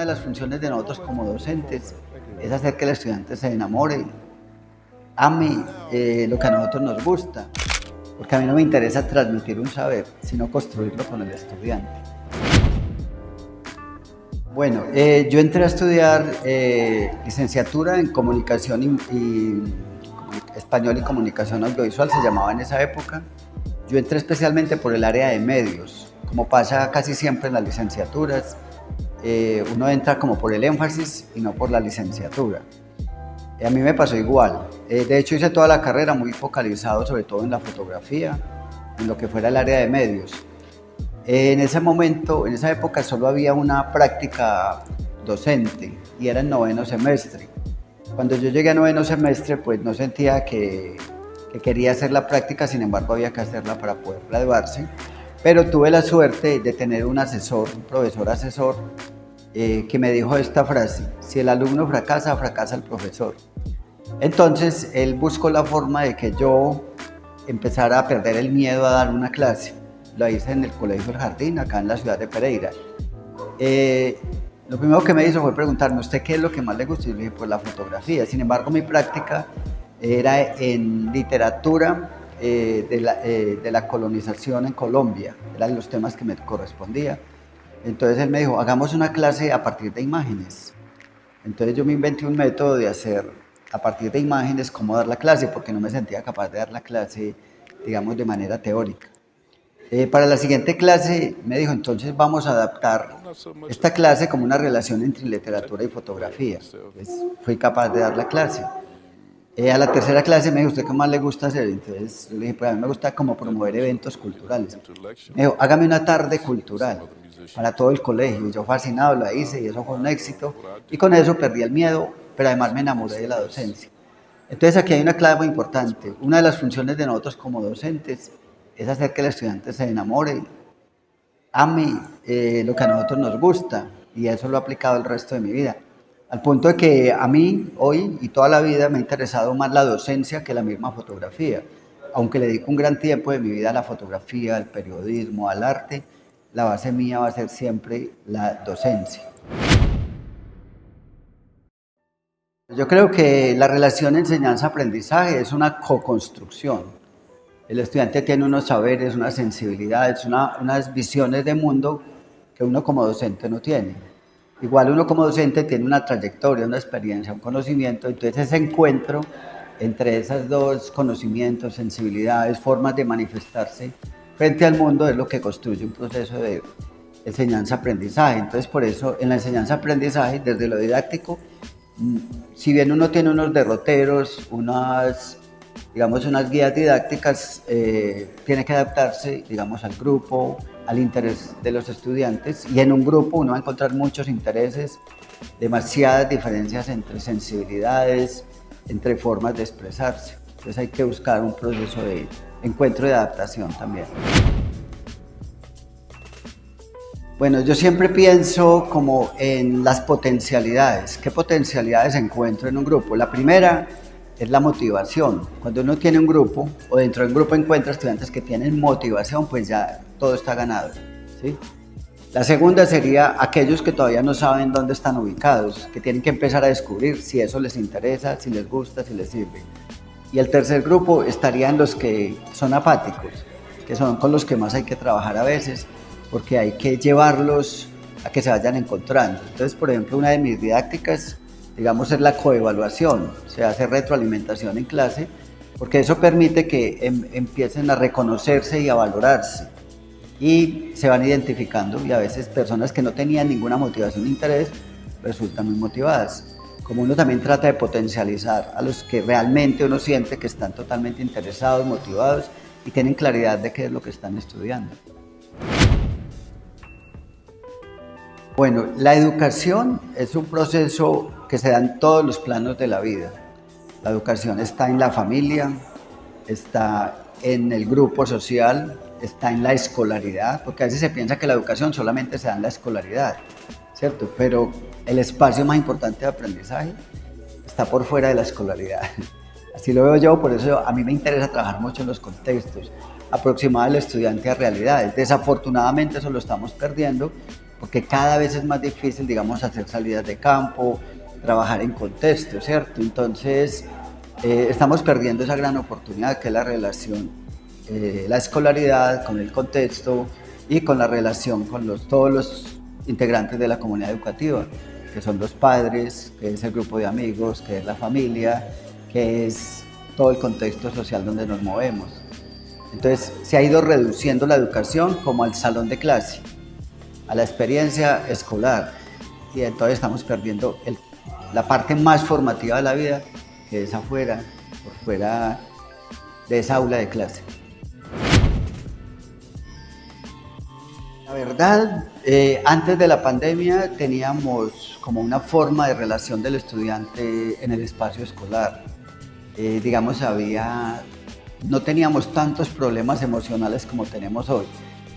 las funciones de nosotros como docentes es hacer que el estudiante se enamore, ame lo que a nosotros nos gusta, porque a mí no me interesa transmitir un saber, sino construirlo con el estudiante. Bueno, yo entré a estudiar licenciatura en comunicación y español y comunicación audiovisual, se llamaba en esa época. Yo entré especialmente por el área de medios, como pasa casi siempre en las licenciaturas. Uno entra como por el énfasis y no por la licenciatura. A mí me pasó igual. De hecho, hice toda la carrera muy focalizado sobre todo en la fotografía, en lo que fuera el área de medios. En ese momento, en esa época, solo había una práctica docente y era en noveno semestre. Cuando yo llegué a noveno semestre, pues no sentía que quería hacer la práctica, sin embargo había que hacerla para poder graduarse. Pero tuve la suerte de tener un asesor, un profesor asesor, que me dijo esta frase: si el alumno fracasa, fracasa el profesor. Entonces él buscó la forma de que yo empezara a perder el miedo a dar una clase. Lo hice en el Colegio El Jardín, acá en la ciudad de Pereira. Lo primero que me hizo fue preguntarme: ¿usted qué es lo que más le gusta? Y yo le dije: pues la fotografía. Sin embargo, mi práctica era en literatura de la colonización en Colombia, eran los temas que me correspondía. Entonces él me dijo: hagamos una clase a partir de imágenes. Entonces yo me inventé un método de hacer a partir de imágenes cómo dar la clase, porque no me sentía capaz de dar la clase, digamos, de manera teórica. Para la siguiente clase me dijo: entonces vamos a adaptar esta clase como una relación entre literatura y fotografía. Pues fui capaz de dar la clase. A la tercera clase me dijo: ¿usted qué más le gusta hacer? Entonces yo le dije: pues a mí me gusta como promover eventos culturales. Me dijo: hágame una tarde cultural para todo el colegio. Y yo fascinado la hice y eso fue un éxito. Y con eso perdí el miedo, pero además me enamoré de la docencia. Entonces aquí hay una clave muy importante. Una de las funciones de nosotros como docentes es hacer que el estudiante se enamore, ame lo que a nosotros nos gusta, y eso lo he aplicado el resto de mi vida. Al punto de que a mí, hoy y toda la vida, me ha interesado más la docencia que la misma fotografía. Aunque le dedico un gran tiempo de mi vida a la fotografía, al periodismo, al arte, la base mía va a ser siempre la docencia. Yo creo que la relación enseñanza-aprendizaje es una co-construcción. El estudiante tiene unos saberes, unas sensibilidades, unas visiones de mundo que uno como docente no tiene. Igual uno como docente tiene una trayectoria, una experiencia, un conocimiento. Entonces ese encuentro entre esos dos conocimientos, sensibilidades, formas de manifestarse frente al mundo es lo que construye un proceso de enseñanza-aprendizaje. Entonces por eso en la enseñanza-aprendizaje, desde lo didáctico, si bien uno tiene unos derroteros, unas guías didácticas, tiene que adaptarse, digamos, al grupo, al interés de los estudiantes, y en un grupo uno va a encontrar muchos intereses, demasiadas diferencias entre sensibilidades, entre formas de expresarse. Entonces hay que buscar un proceso de encuentro y de adaptación también. Bueno, yo siempre pienso como en las potencialidades. ¿Qué potencialidades encuentro en un grupo? La primera es la motivación. Cuando uno tiene un grupo, o dentro de un grupo encuentra estudiantes que tienen motivación, pues ya todo está ganado, ¿sí? La segunda sería aquellos que todavía no saben dónde están ubicados, que tienen que empezar a descubrir si eso les interesa, si les gusta, si les sirve. Y el tercer grupo estarían los que son apáticos, que son con los que más hay que trabajar a veces, porque hay que llevarlos a que se vayan encontrando. Entonces, por ejemplo, una de mis didácticas, digamos, es la coevaluación. Se hace retroalimentación en clase, porque eso permite que empiecen a reconocerse y a valorarse, y se van identificando, y a veces personas que no tenían ninguna motivación ni interés resultan muy motivadas. Como uno también trata de potencializar a los que realmente uno siente que están totalmente interesados, motivados y tienen claridad de qué es lo que están estudiando. Bueno, la educación es un proceso que se da en todos los planos de la vida. La educación está en la familia, está en el grupo social, está en la escolaridad, porque a veces se piensa que la educación solamente se da en la escolaridad, ¿cierto? Pero el espacio más importante de aprendizaje está por fuera de la escolaridad. Así lo veo yo, por eso a mí me interesa trabajar mucho en los contextos, aproximar al estudiante a realidades. Desafortunadamente eso lo estamos perdiendo, porque cada vez es más difícil, digamos, hacer salidas de campo, trabajar en contexto, ¿cierto? Entonces, estamos perdiendo esa gran oportunidad que es la relación, la escolaridad con el contexto y con la relación con todos los integrantes de la comunidad educativa, que son los padres, que es el grupo de amigos, que es la familia, que es todo el contexto social donde nos movemos. Entonces se ha ido reduciendo la educación como al salón de clase, a la experiencia escolar, y entonces estamos perdiendo la parte más formativa de la vida, que es afuera, por fuera de esa aula de clase. La verdad, antes de la pandemia teníamos como una forma de relación del estudiante en el espacio escolar. Digamos, no teníamos tantos problemas emocionales como tenemos hoy.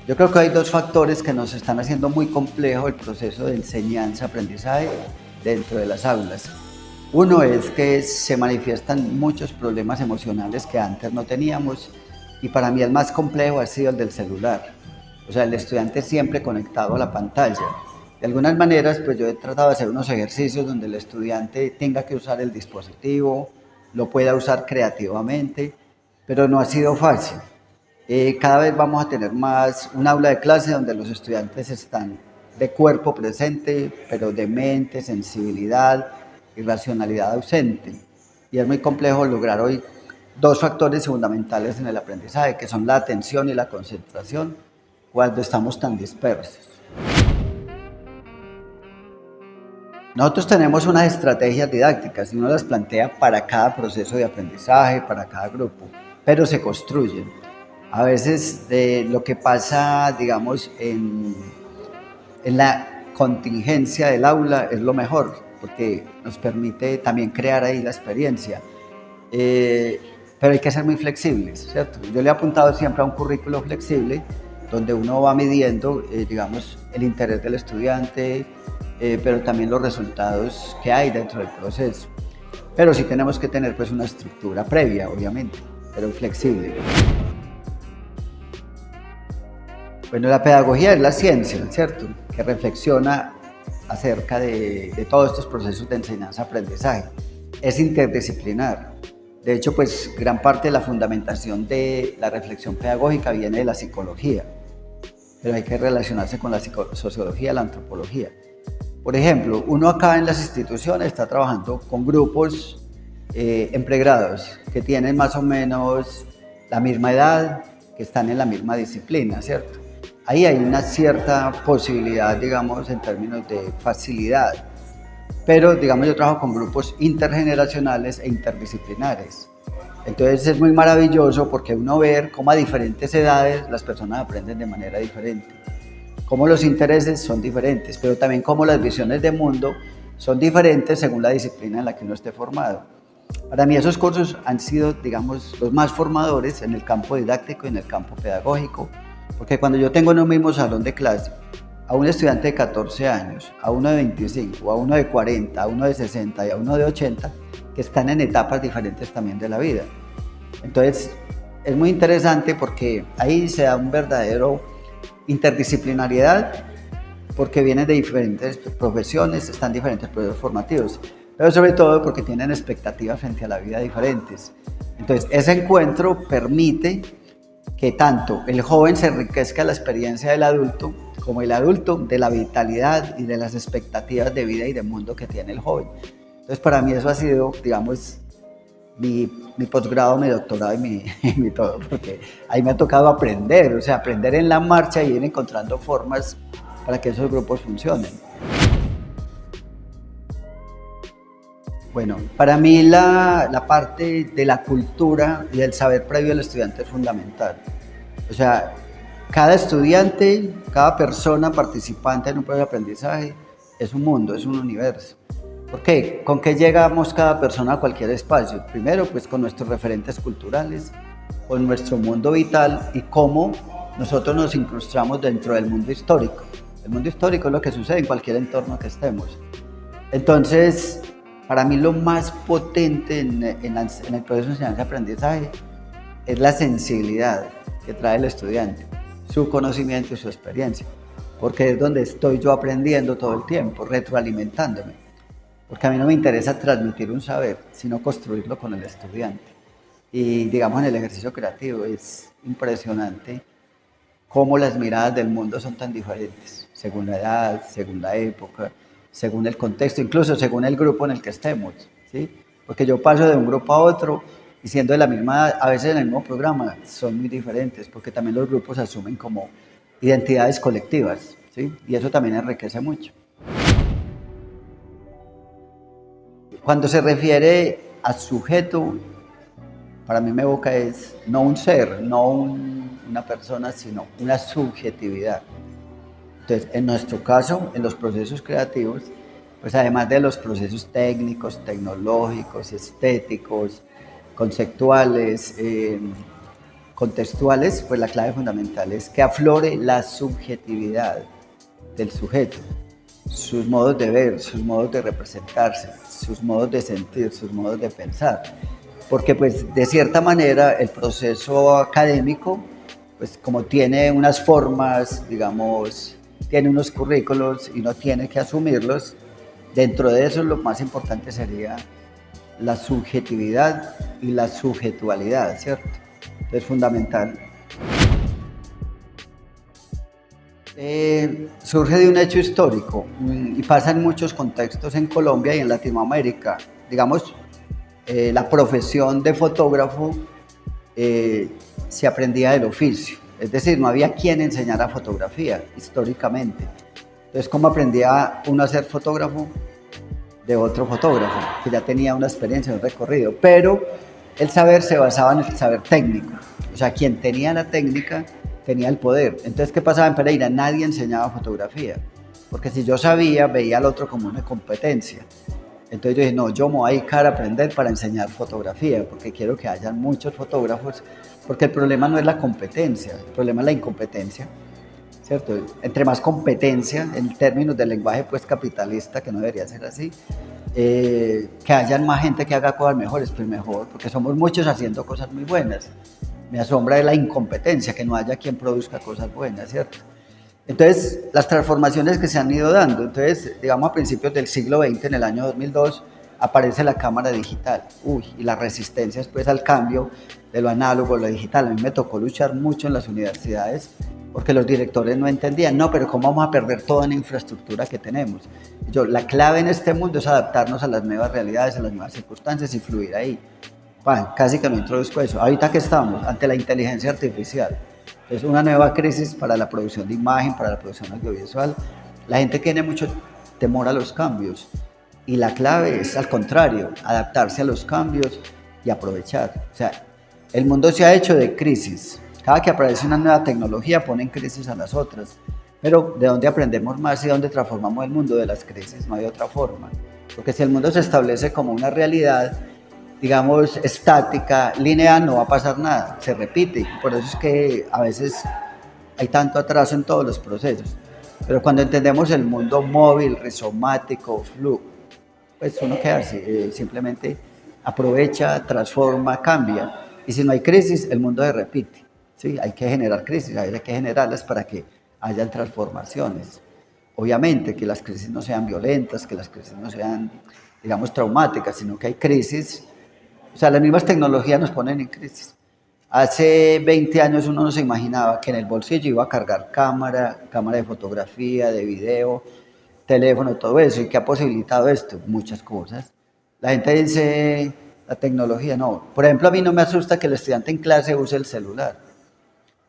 Yo creo que hay dos factores que nos están haciendo muy complejo el proceso de enseñanza-aprendizaje dentro de las aulas. Uno es que se manifiestan muchos problemas emocionales que antes no teníamos, y para mí el más complejo ha sido el del celular. O sea, el estudiante siempre conectado a la pantalla. De algunas maneras, pues yo he tratado de hacer unos ejercicios donde el estudiante tenga que usar el dispositivo, lo pueda usar creativamente, pero no ha sido fácil. Cada vez vamos a tener más un aula de clase donde los estudiantes están de cuerpo presente, pero de mente, sensibilidad y racionalidad ausente. Y es muy complejo lograr hoy dos factores fundamentales en el aprendizaje, que son la atención y la concentración, cuando estamos tan dispersos. Nosotros tenemos unas estrategias didácticas y uno las plantea para cada proceso de aprendizaje, para cada grupo, pero se construyen. A veces lo que pasa, digamos, en la contingencia del aula es lo mejor, porque nos permite también crear ahí la experiencia. Pero hay que ser muy flexibles, ¿cierto? Yo le he apuntado siempre a un currículo flexible, donde uno va midiendo, digamos, el interés del estudiante, pero también los resultados que hay dentro del proceso. Pero sí tenemos que tener pues una estructura previa, obviamente, pero flexible. Bueno, la pedagogía es la ciencia, ¿cierto? Que reflexiona acerca de todos estos procesos de enseñanza-aprendizaje. Es interdisciplinar. De hecho, pues gran parte de la fundamentación de la reflexión pedagógica viene de la psicología, pero hay que relacionarse con la sociología, la antropología. Por ejemplo, uno acá en las instituciones está trabajando con grupos en pregrados que tienen más o menos la misma edad, que están en la misma disciplina, ¿cierto? Ahí hay una cierta posibilidad, digamos, en términos de facilidad. Pero, digamos, yo trabajo con grupos intergeneracionales e interdisciplinares. Entonces es muy maravilloso porque uno ve cómo a diferentes edades las personas aprenden de manera diferente. Cómo los intereses son diferentes, pero también cómo las visiones de mundo son diferentes según la disciplina en la que uno esté formado. Para mí esos cursos han sido, digamos, los más formadores en el campo didáctico y en el campo pedagógico, porque cuando yo tengo en un mismo salón de clase a un estudiante de 14 años, a uno de 25, a uno de 40, a uno de 60 y a uno de 80, que están en etapas diferentes también de la vida. Entonces, es muy interesante porque ahí se da un verdadero interdisciplinariedad, porque vienen de diferentes profesiones, están diferentes procesos formativos, pero sobre todo porque tienen expectativas frente a la vida diferentes. Entonces, ese encuentro permite que tanto el joven se enriquezca la experiencia del adulto, como el adulto de la vitalidad y de las expectativas de vida y de mundo que tiene el joven. Entonces, para mí eso ha sido, digamos, mi posgrado, mi doctorado y mi todo, porque ahí me ha tocado aprender, o sea, aprender en la marcha y ir encontrando formas para que esos grupos funcionen. Bueno, para mí la parte de la cultura y del saber previo del estudiante es fundamental. O sea, cada estudiante, cada persona participante en un proceso de aprendizaje es un mundo, es un universo. ¿Por qué? ¿Con qué llegamos cada persona a cualquier espacio? Primero, pues con nuestros referentes culturales, con nuestro mundo vital y cómo nosotros nos incrustamos dentro del mundo histórico. El mundo histórico es lo que sucede en cualquier entorno que estemos. Entonces, para mí lo más potente en el proceso de enseñanza-aprendizaje es la sensibilidad que trae el estudiante, su conocimiento y su experiencia. porque es donde estoy yo aprendiendo todo el tiempo, retroalimentándome. Porque a mí no me interesa transmitir un saber, sino construirlo con el estudiante. Y digamos en el ejercicio creativo es impresionante cómo las miradas del mundo son tan diferentes, según la edad, según la época, según el contexto, incluso según el grupo en el que estemos, ¿sí? Porque yo paso de un grupo a otro y siendo de la misma, a veces en el mismo programa, son muy diferentes, porque también los grupos asumen como identidades colectivas, ¿sí? Y eso también enriquece mucho. Cuando se refiere a sujeto, para mí me evoca es no un ser, no una persona, sino una subjetividad. Entonces, en nuestro caso, en los procesos creativos, pues además de los procesos técnicos, tecnológicos, estéticos, conceptuales, contextuales, pues la clave fundamental es que aflore la subjetividad del sujeto, sus modos de ver, sus modos de representarse, sus modos de sentir, sus modos de pensar. Porque pues de cierta manera el proceso académico, pues como tiene unas formas, digamos, tiene unos currículos y no tiene que asumirlos, dentro de eso lo más importante sería la subjetividad y la subjetualidad, ¿cierto? Es fundamental. Surge de un hecho histórico y pasa en muchos contextos en Colombia y en Latinoamérica. Digamos, la profesión de fotógrafo se aprendía del oficio, es decir, no había quien enseñara fotografía históricamente. Entonces, ¿cómo aprendía uno a ser fotógrafo? De otro fotógrafo que ya tenía una experiencia, un recorrido, pero el saber se basaba en el saber técnico, o sea, quien tenía la técnica tenía el poder. Entonces, ¿qué pasaba en Pereira? Nadie enseñaba fotografía, porque si yo sabía, veía al otro como una competencia. Entonces yo dije, no, yo me voy a dedicar a aprender para enseñar fotografía, porque quiero que hayan muchos fotógrafos, porque el problema no es la competencia, el problema es la incompetencia, ¿cierto? Entre más competencia, en términos del lenguaje pues capitalista, que no debería ser así, que hayan más gente que haga cosas mejores, pues mejor, porque somos muchos haciendo cosas muy buenas. Me asombra de la incompetencia, que no haya quien produzca cosas buenas, ¿cierto? Entonces, las transformaciones que se han ido dando, entonces, digamos a principios del siglo XX, en el año 2002, aparece la cámara digital, y la resistencia después al cambio de lo análogo a lo digital. A mí me tocó luchar mucho en las universidades porque los directores no entendían, no, pero ¿cómo vamos a perder toda la infraestructura que tenemos? La clave en este mundo es adaptarnos a las nuevas realidades, a las nuevas circunstancias y fluir ahí. Casi que no introduzco eso. Ahorita que estamos ante la inteligencia artificial, es una nueva crisis para la producción de imagen, para la producción audiovisual. La gente tiene mucho temor a los cambios y la clave es al contrario, adaptarse a los cambios y aprovechar. O sea, el mundo se ha hecho de crisis. Cada que aparece una nueva tecnología pone en crisis a las otras. Pero ¿de dónde aprendemos más y dónde transformamos el mundo? De las crisis, no hay otra forma. Porque si el mundo se establece como una realidad, digamos, estática, lineal, no va a pasar nada, se repite. Por eso es que a veces hay tanto atraso en todos los procesos. Pero cuando entendemos el mundo móvil, rizomático, pues uno queda así, simplemente aprovecha, transforma, cambia. Y si no hay crisis, el mundo se repite. ¿Sí? Hay que generar crisis, hay que generarlas para que hayan transformaciones. Obviamente que las crisis no sean violentas, que las crisis no sean, digamos, traumáticas, sino que hay crisis. O sea, las mismas tecnologías nos ponen en crisis. Hace 20 años uno no se imaginaba que en el bolsillo iba a cargar cámara de fotografía, de video, teléfono, todo eso. ¿Y qué ha posibilitado esto? Muchas cosas. La gente dice, la tecnología no. Por ejemplo, a mí no me asusta que el estudiante en clase use el celular.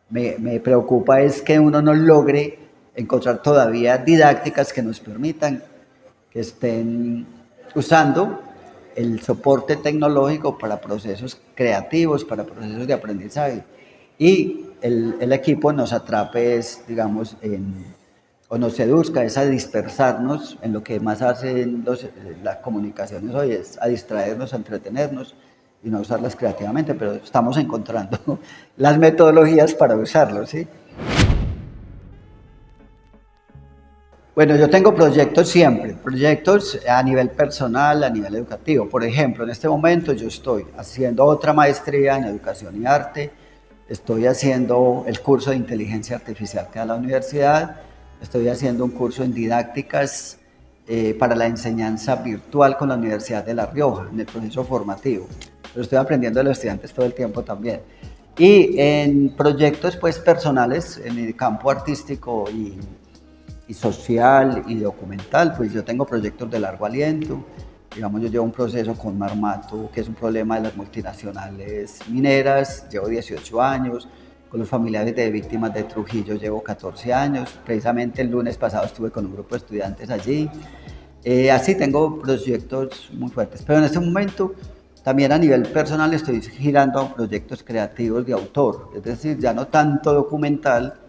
Me preocupa es que uno no logre encontrar todavía didácticas que nos permitan que estén usando el soporte tecnológico para procesos creativos, para procesos de aprendizaje. Y el equipo nos atrape, digamos, o nos seduzca, es a dispersarnos en lo que más hacen las comunicaciones hoy, es a distraernos, a entretenernos y no usarlas creativamente, pero estamos encontrando las metodologías para usarlo, ¿sí? Bueno, yo tengo proyectos siempre, proyectos a nivel personal, a nivel educativo. Por ejemplo, en este momento yo estoy haciendo otra maestría en educación y arte, estoy haciendo el curso de inteligencia artificial que da la universidad, Estoy haciendo un curso en didácticas para la enseñanza virtual con la Universidad de La Rioja, en el proceso formativo. Pero estoy aprendiendo de los estudiantes todo el tiempo también. Y en proyectos pues personales, en el campo artístico y social y documental, pues yo tengo proyectos de largo aliento. Digamos, yo llevo un proceso con Marmato, que es un problema de las multinacionales mineras, llevo 18 años. Con los familiares de víctimas de Trujillo llevo 14 años. Precisamente el lunes pasado estuve con un grupo de estudiantes allí. Así tengo proyectos muy fuertes. Pero en este momento también a nivel personal estoy girando a proyectos creativos de autor. Es decir, ya no tanto documental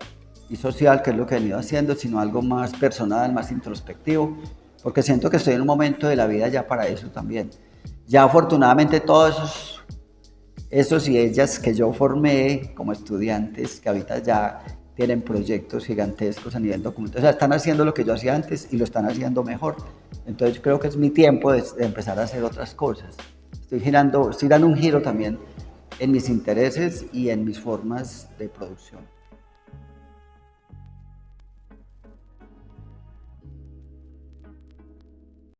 y social, que es lo que he venido haciendo, sino algo más personal, más introspectivo, porque siento que estoy en un momento de la vida ya para eso también. Ya afortunadamente todos esos y ellas que yo formé como estudiantes, que ahorita ya tienen proyectos gigantescos a nivel documental, o sea, están haciendo lo que yo hacía antes y lo están haciendo mejor. Entonces yo creo que es mi tiempo de empezar a hacer otras cosas. Estoy dando un giro también en mis intereses y en mis formas de producción.